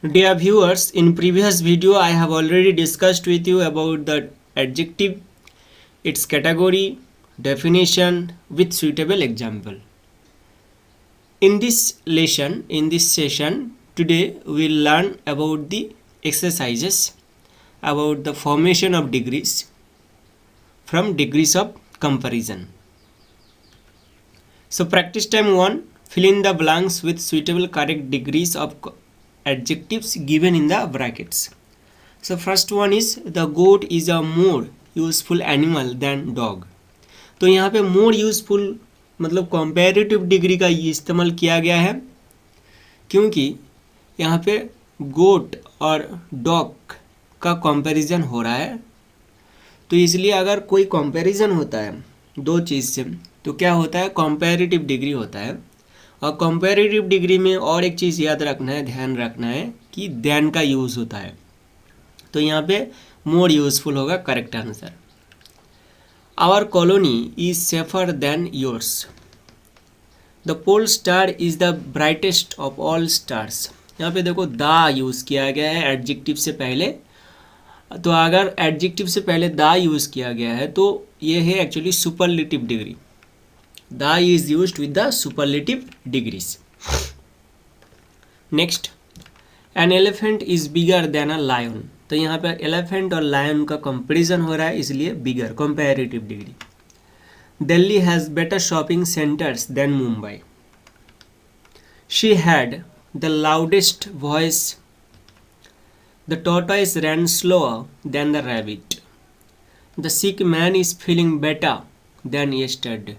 Dear viewers, in previous video I have already discussed with you about the adjective, its category, definition with suitable example. In this session, today we will learn about the exercises, about the formation of degrees from degrees of comparison. So practice time 1, fill in the blanks with suitable correct degrees of adjectives given in the brackets. So first one is the goat is a more useful animal than dog. तो यहाँ पे more useful मतलब comparative degree का इस्तेमाल किया गया है क्योंकि यहाँ पे गोट और डॉग का कंपैरिजन हो रहा है, तो इसलिए अगर कोई कंपैरिजन होता है दो चीज़ से तो क्या होता है, कंपैरेटिव डिग्री होता है। और कंपैरेटिव डिग्री में और एक चीज़ याद रखना है, ध्यान रखना है कि देन का यूज़ होता है, तो यहाँ पे मोर यूजफुल होगा correct answer. Our colony is safer than yours. The pole star is the brightest of all stars. यहाँ पे देखो द यूज़ किया गया है एडजेक्टिव से पहले, तो अगर एडजेक्टिव से पहले द यूज़ किया गया है तो ये है actually superlative degree. The is used with the superlative degrees. Next, an elephant is bigger than a lion. तो यहाँ पर एलिफेंट और लायन का कंपैरिजन हो रहा है, इसलिए bigger comparative degree. Delhi has better shopping centres than Mumbai. She had the loudest voice. The tortoise ran slower than the rabbit. The sick man is feeling better than yesterday.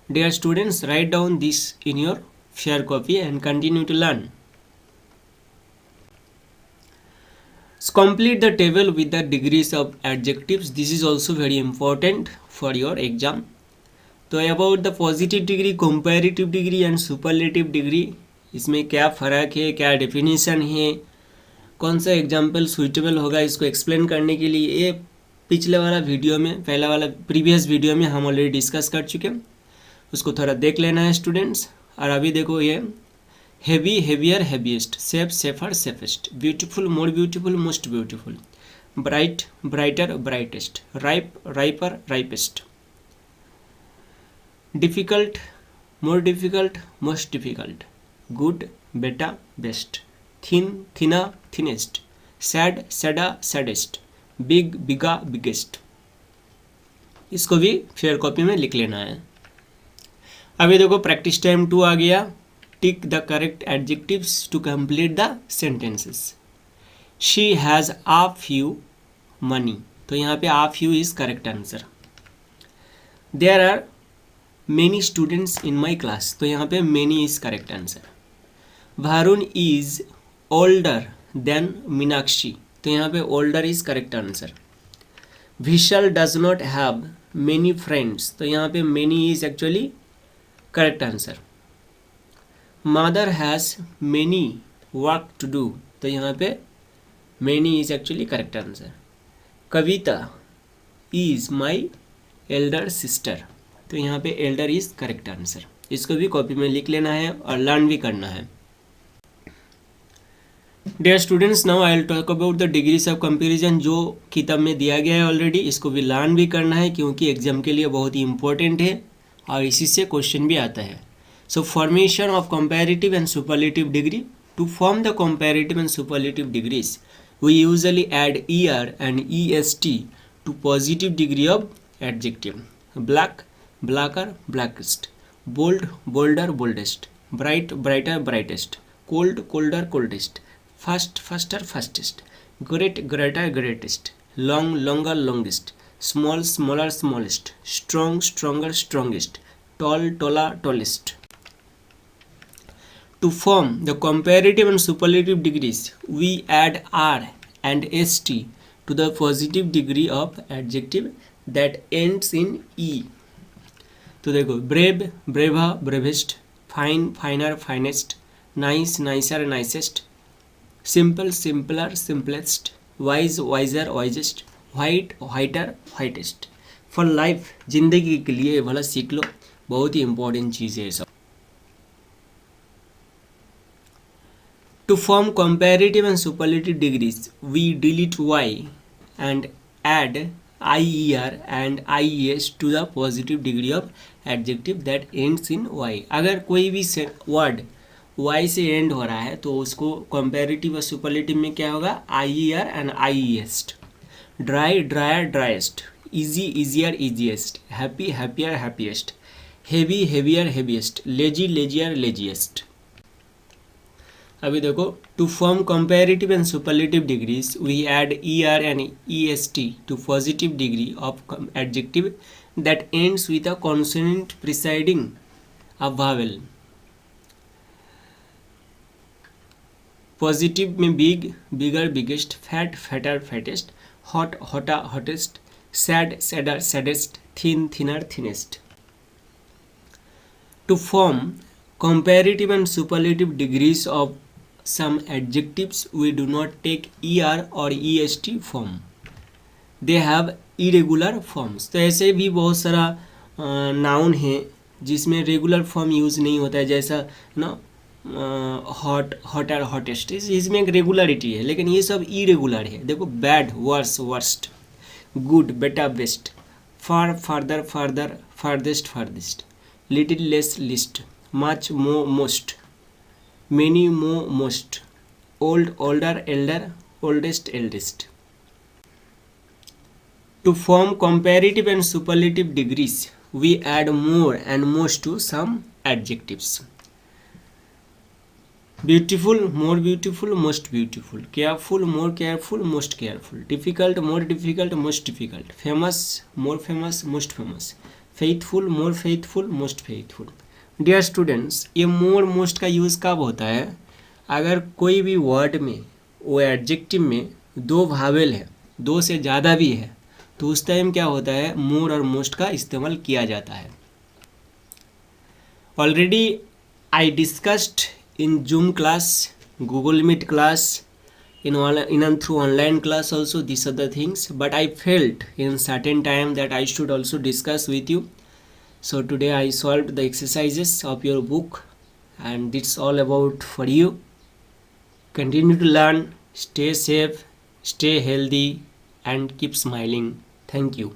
Dear students, write down this in your share copy and continue to learn. Complete the table with the degrees of adjectives. This is also very important for your exam. तो about the positive degree, comparative degree and superlative degree, इसमें क्या फ़र्क है, क्या definition है, कौन सा example suitable होगा, इसको एक्सप्लेन करने के लिए ये पिछले वाला वीडियो में, पहला वाला प्रीवियस वीडियो में हम ऑलरेडी डिस्कस कर चुके हैं, उसको थोड़ा देख लेना है स्टूडेंट्स। और अभी देखो ये heavy heavier heaviest, safe safer safest, beautiful more beautiful most beautiful, bright brighter brightest, ripe riper ripest, difficult more difficult most difficult, good better best, thin thinner thinnest, sad sadder saddest, big bigger biggest. इसको भी fair copy में लिख लेना है। अभी देखो practice time 2 आ गया। Tick the correct adjectives to complete the sentences. She has a few money. तो यहाँ पे a few is correct answer. There are many students in my class. तो यहाँ पे many is correct answer. Varun is older than Meenakshi. तो यहाँ पे older is correct answer. Vishal does not have many friends. तो यहाँ पे many is actually correct answer. Mother has many work to do. तो यहाँ पे many is actually correct answer. Kavita is my elder sister. तो यहाँ पे एल्डर इज करेक्ट आंसर। इसको भी कॉपी में लिख लेना है और लर्न भी करना है। Dear students, now I will talk about the degrees of comparison, जो किताब में दिया गया है ऑलरेडी। इसको भी लर्न भी करना है क्योंकि एग्जाम के लिए बहुत ही इंपॉर्टेंट है और इसी से क्वेश्चन भी आता है। So formation of comparative and superlative degree. To form the comparative and superlative degrees we usually add E R and E S T to positive degree of adjective. Black blacker blackest, bold bolder boldest, bright brighter brightest, cold colder coldest, fast faster fastest, great greater greatest, long longer longest, small smaller smallest, strong stronger strongest, tall taller tallest. To form the comparative and superlative degrees, we add R and ST to the positive degree of adjective that ends in E. तो देखो brave braver bravest, fine finer finest, nice nicer nicest, simple simpler simplest, wise wiser wisest, white whiter whitest। For life, जिंदगी के लिए ये वाला सीख लो, बहुत ही important चीज़ है सब। To form comparative and superlative degrees, we delete y and add ier and ies to the positive degree of adjective that ends in y. अगर कोई भी वर्ड y से एंड हो रहा है तो उसको कंपैरेटिव और सुपरलेटिव में क्या होगा, ier and iest. Dry drier driest, easy easier easiest, happy happier happiest, heavy heavier heaviest, lazy lazier laziest. अभी देखो, to form comparative and superlative degrees we add er and est to positive degree of adjective that ends with a consonant preceding a vowel. Positive में big bigger biggest, fat fatter fattest, hot hotter hottest, sad sadder saddest, thin thinner thinnest. To form comparative and superlative degrees of some adjectives, we do not take er or est form. They have irregular forms. तो ऐसे भी बहुत सारा noun है जिसमें regular form use नहीं होता है, जैसा ना हॉट हॉटर हॉटेस्ट, इसमें एक रेगुलरिटी है, लेकिन ये सब इरेगुलर है. देखो, bad worse worst, good better best, far farther farther, farthest farthest, little less least, much more most, many more most, old older elder, oldest eldest. To form comparative and superlative degrees, we add more and most to some adjectives. Beautiful, more beautiful, most beautiful, careful, more careful, most careful, difficult, more difficult, most difficult, famous, more famous, most famous, faithful, more faithful, most faithful. Dear students, ये more most का use कब होता है, अगर कोई भी word में वो एडजेक्टिव में दो वावेल है, दो से ज़्यादा भी है, तो उस टाइम क्या होता है, मोर और मोस्ट का इस्तेमाल किया जाता है. Already I discussed in Zoom class, Google Meet class, in and through online class also these are the things, but I felt in certain time that I should also discuss with you. So today I solved the exercises of your book, and it's all about for you. Continue to learn, stay safe, stay healthy, and keep smiling. Thank you.